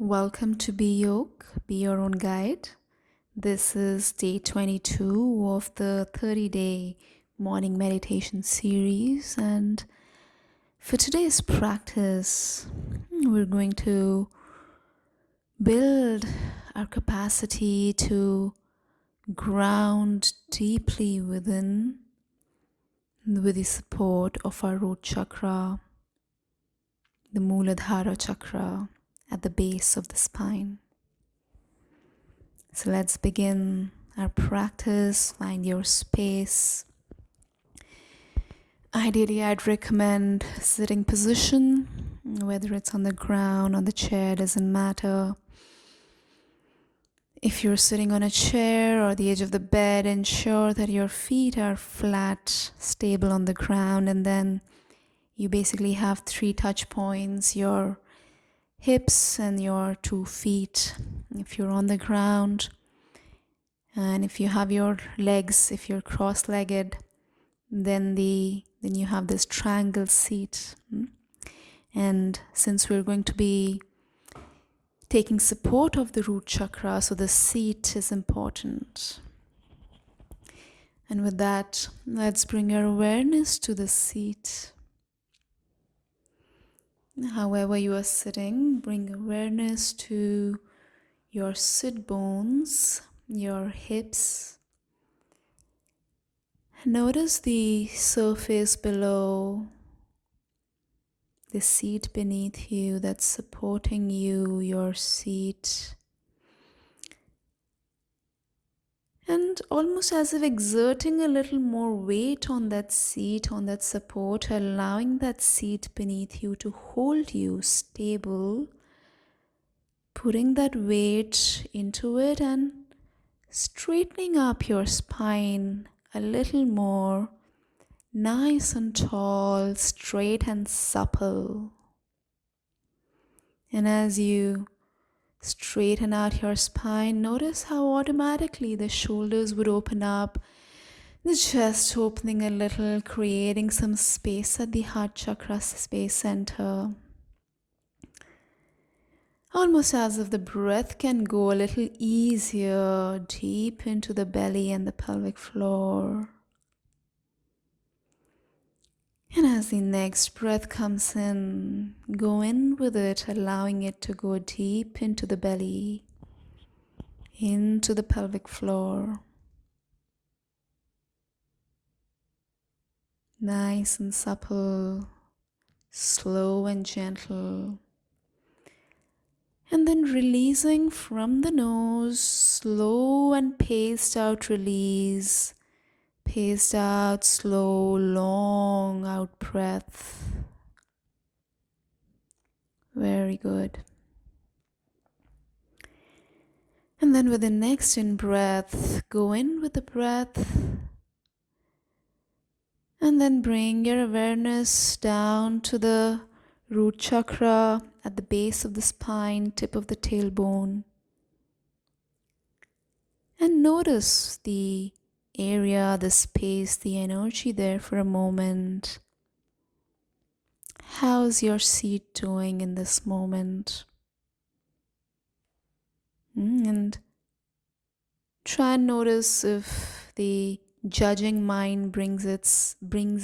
Welcome to Be Yoke, Be Your Own Guide. This is day 22 of the 30-day morning meditation series, and for today's practice, we're going to build our capacity to ground deeply within with the support of our root chakra, the Muladhara chakra at the base of the spine. So let's begin our practice. Find your space. Ideally, I'd recommend sitting position, whether it's on the ground, on the chair, doesn't matter. If you're sitting on a chair or the edge of the bed, ensure that your feet are flat, stable on the ground, and then you basically have 3 touch points, your hips and your 2 feet. If you're on the ground, and if you have your legs, if you're cross-legged, then you have this triangle seat. And since we're going to be taking support of the root chakra, so the seat is important. And with that, let's bring our awareness to the seat. However you are sitting, bring awareness to your sit bones, your hips. Notice the surface below, the seat beneath you that's supporting you, your seat. And almost as if exerting a little more weight on that seat, on that support, allowing that seat beneath you to hold you stable, putting that weight into it and straightening up your spine a little more, nice and tall, straight and supple. And as you straighten out your spine, notice how automatically the shoulders would open up, the chest opening a little, creating some space at the heart chakra space center. Almost as if the breath can go a little easier, deep into the belly and the pelvic floor. And as the next breath comes in, go in with it, allowing it to go deep into the belly, into the pelvic floor. Nice and supple, slow and gentle. And then releasing from the nose, slow and paced out release. Paced out, slow, long out breath. Very good. And then with the next in breath, go in with the breath. And then bring your awareness down to the root chakra at the base of the spine, tip of the tailbone. And notice the area, the space, the energy there for a moment. How's your seat doing in this moment? And try and notice if the judging mind brings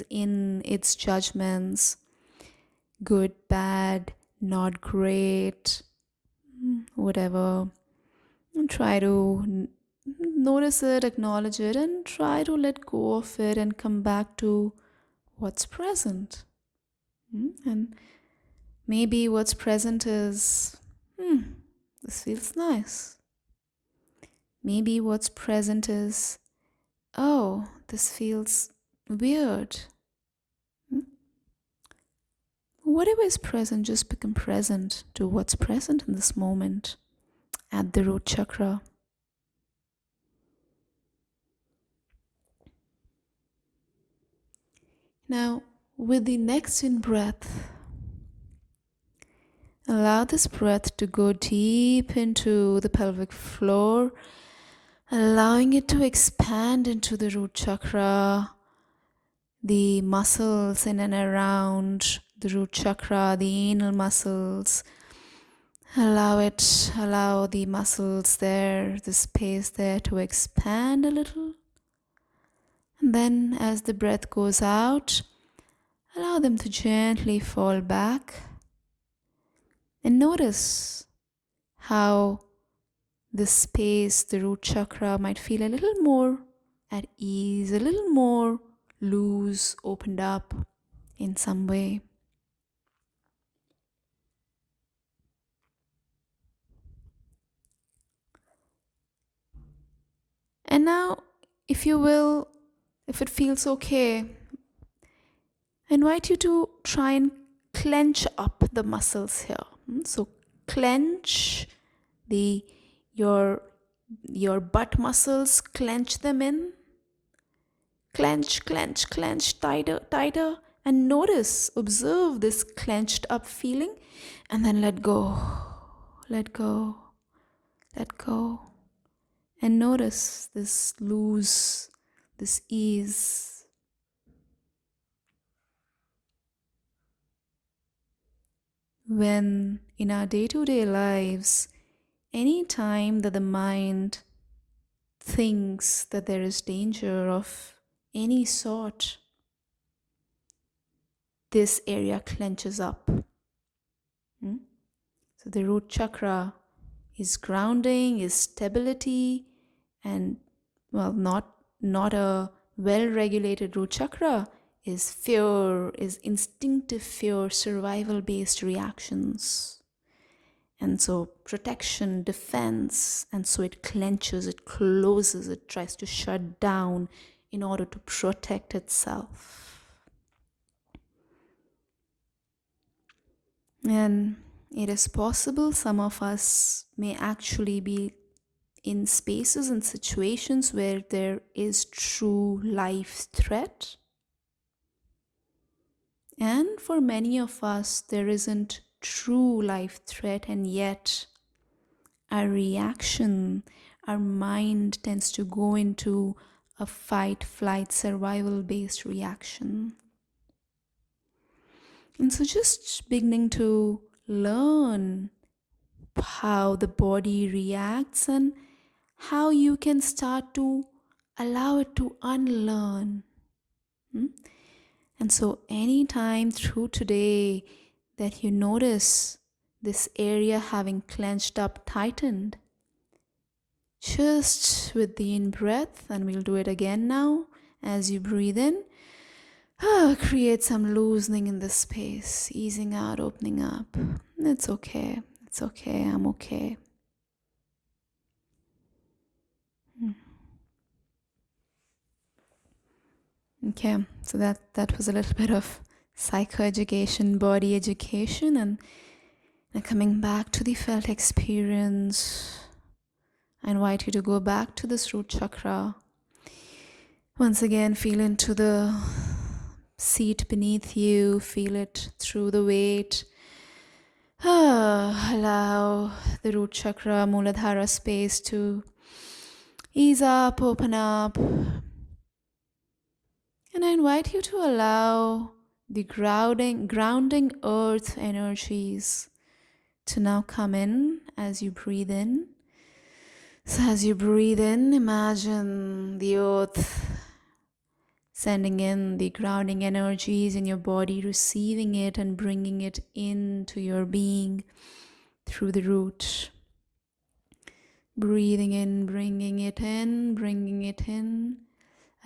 in its judgments, good, bad, not great, whatever. And try to notice it, acknowledge it, and try to let go of it and come back to what's present. And maybe what's present is, this feels nice. Maybe what's present is, oh, this feels weird. Whatever is present, just become present to what's present in this moment at the root chakra. Now, with the next in breath, allow this breath to go deep into the pelvic floor, allowing it to expand into the root chakra, the muscles in and around the root chakra, the anal muscles. Allow the muscles there, the space there to expand a little. And then as the breath goes out, allow them to gently fall back. And notice how the space, the root chakra, might feel a little more at ease, a little more loose, opened up in some way. And now, if you will, if it feels okay, I invite you to try and clench up the muscles here. So clench the your butt muscles, clench them in. Clench, clench, clench, tighter, tighter. And notice, observe this clenched up feeling, and then let go, let go, let go. And notice this loose, this ease. When in our day-to-day lives, any time that the mind thinks that there is danger of any sort, this area clenches up. So the root chakra is grounding, is stability, and not a well-regulated root chakra is fear, is instinctive fear, survival-based reactions. And so protection, defense, and so it clenches, it closes, it tries to shut down in order to protect itself. And it is possible some of us may actually be in spaces and situations where there is true life threat. And for many of us, there isn't true life threat, and yet our reaction, our mind tends to go into a fight, flight, survival-based reaction. And so just beginning to learn how the body reacts and how you can start to allow it to unlearn. And so anytime through today that you notice this area having clenched up, tightened, just with the in-breath, and we'll do it again now as you breathe in, create some loosening in the space, easing out, opening up. It's okay, I'm okay. Okay, so that was a little bit of psychoeducation, body education, and coming back to the felt experience. I invite you to go back to this root chakra. Once again, feel into the seat beneath you, feel it through the weight. Allow the root chakra, Muladhara space to ease up, open up. And I invite you to allow the grounding earth energies to now come in as you breathe in. So as you breathe in, imagine the earth sending in the grounding energies in your body, receiving it and bringing it into your being through the root. Breathing in, bringing it in, bringing it in.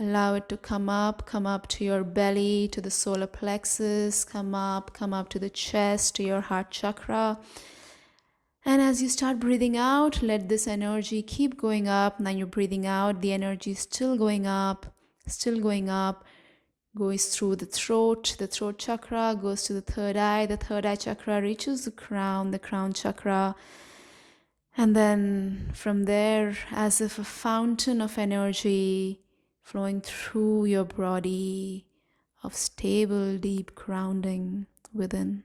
Allow it to come up to your belly, to the solar plexus, come up to the chest, to your heart chakra. And as you start breathing out, let this energy keep going up. Now you're breathing out, the energy is still going up, goes through the throat chakra, goes to the third eye chakra reaches the crown chakra. And then from there, as if a fountain of energy flowing through your body of stable, deep grounding within.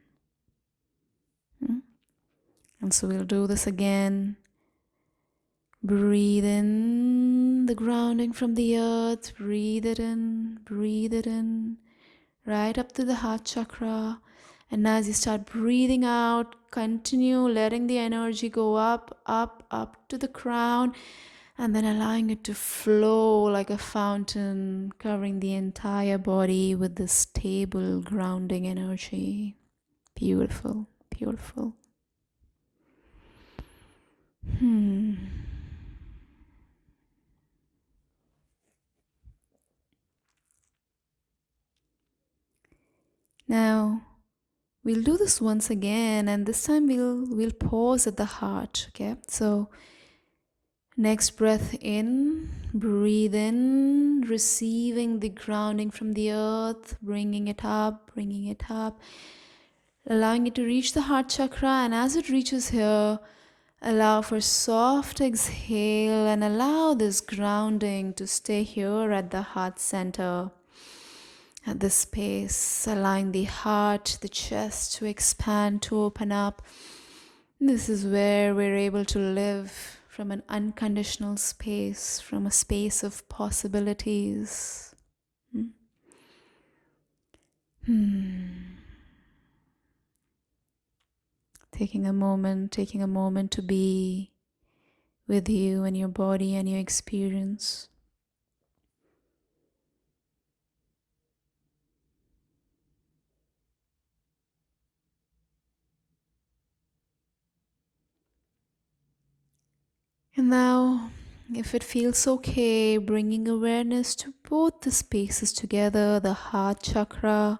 And so we'll do this again. Breathe in the grounding from the earth. Breathe it in, right up to the heart chakra. And as you start breathing out, continue letting the energy go up, up, up to the crown, and then allowing it to flow like a fountain, covering the entire body with this stable, grounding energy. Beautiful, beautiful. Now, we'll do this once again, and this time we'll pause at the heart, okay? So, next breath in, breathe in, receiving the grounding from the earth, bringing it up, allowing it to reach the heart chakra, and as it reaches here, allow for soft exhale and allow this grounding to stay here at the heart center, at this space, allowing the heart, the chest to expand, to open up. This is where we're able to live from an unconditional space, from a space of possibilities. Taking a moment to be with you and your body and your experience. And now, if it feels okay, bringing awareness to both the spaces together, the heart chakra,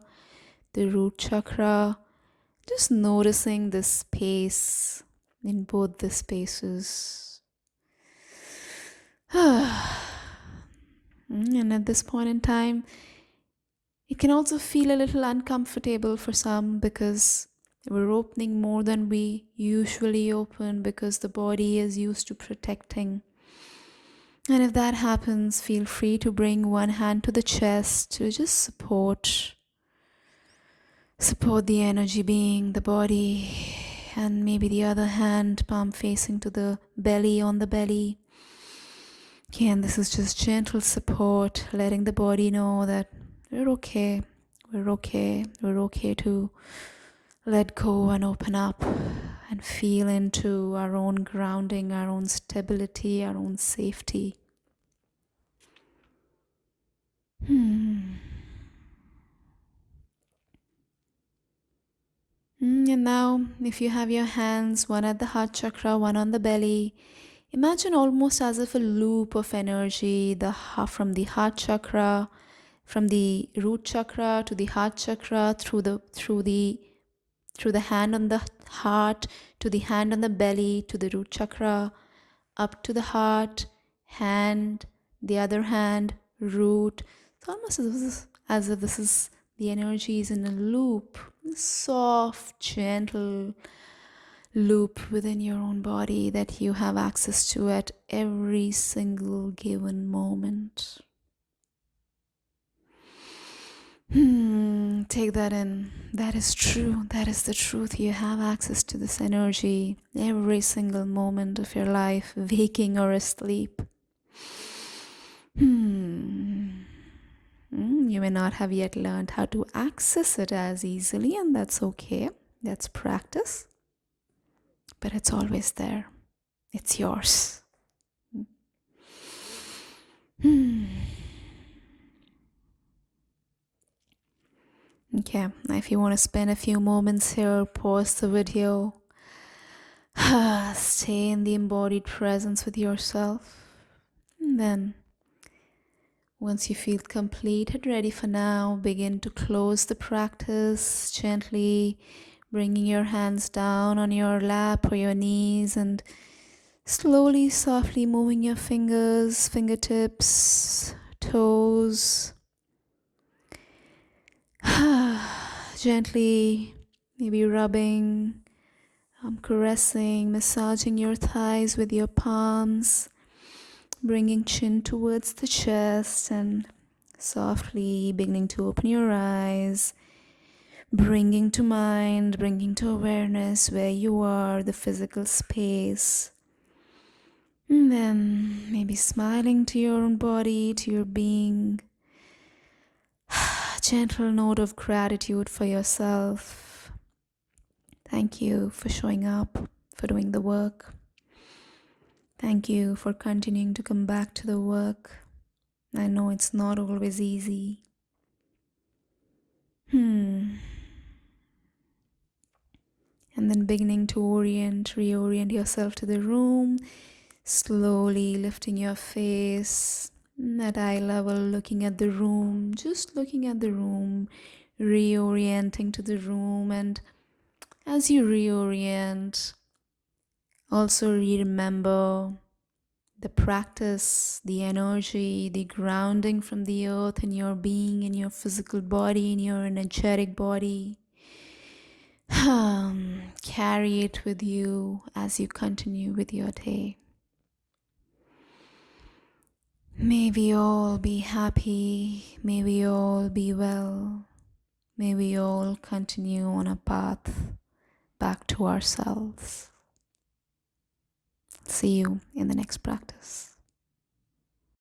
the root chakra, just noticing the space in both the spaces. And at this point in time, it can also feel a little uncomfortable for some because we're opening more than we usually open because the body is used to protecting. And if that happens, feel free to bring one hand to the chest to just support the energy being, the body, and maybe the other hand, palm facing to the belly, on the belly. Again, this is just gentle support, letting the body know that we're okay to let go and open up and feel into our own grounding, our own stability, our own safety. And now, if you have your hands, one at the heart chakra, one on the belly, imagine almost as if a loop of energy from the heart chakra, from the root chakra to the heart chakra, through the hand on the heart, to the hand on the belly, to the root chakra, up to the heart, hand, the other hand, root. It's almost as if this is the energy is in a loop, a soft, gentle loop within your own body that you have access to at every single given moment. Take that in. That is true. That is the truth. You have access to this energy every single moment of your life, waking or asleep. You may not have yet learned how to access it as easily, and that's okay. That's practice. But it's always there. It's yours. Okay, now if you want to spend a few moments here, pause the video. Stay in the embodied presence with yourself. And then, once you feel complete and ready for now, begin to close the practice gently, bringing your hands down on your lap or your knees and slowly, softly moving your fingers, fingertips, toes. Gently, maybe rubbing, caressing, massaging your thighs with your palms, bringing chin towards the chest and softly beginning to open your eyes, bringing to mind, bringing to awareness where you are, the physical space. And then maybe smiling to your own body, to your being. Gentle note of gratitude for yourself. Thank you for showing up, for doing the work. Thank you for continuing to come back to the work. I know it's not always easy. And then beginning to reorient yourself to the room, slowly lifting your face at eye level, looking at the room, just looking at the room, reorienting to the room. And as you reorient, also remember the practice, the energy, the grounding from the earth in your being, in your physical body, in your energetic body. Carry it with you as you continue with your day. May we all be happy. May we all be well. May we all continue on a path back to ourselves. See you in the next practice.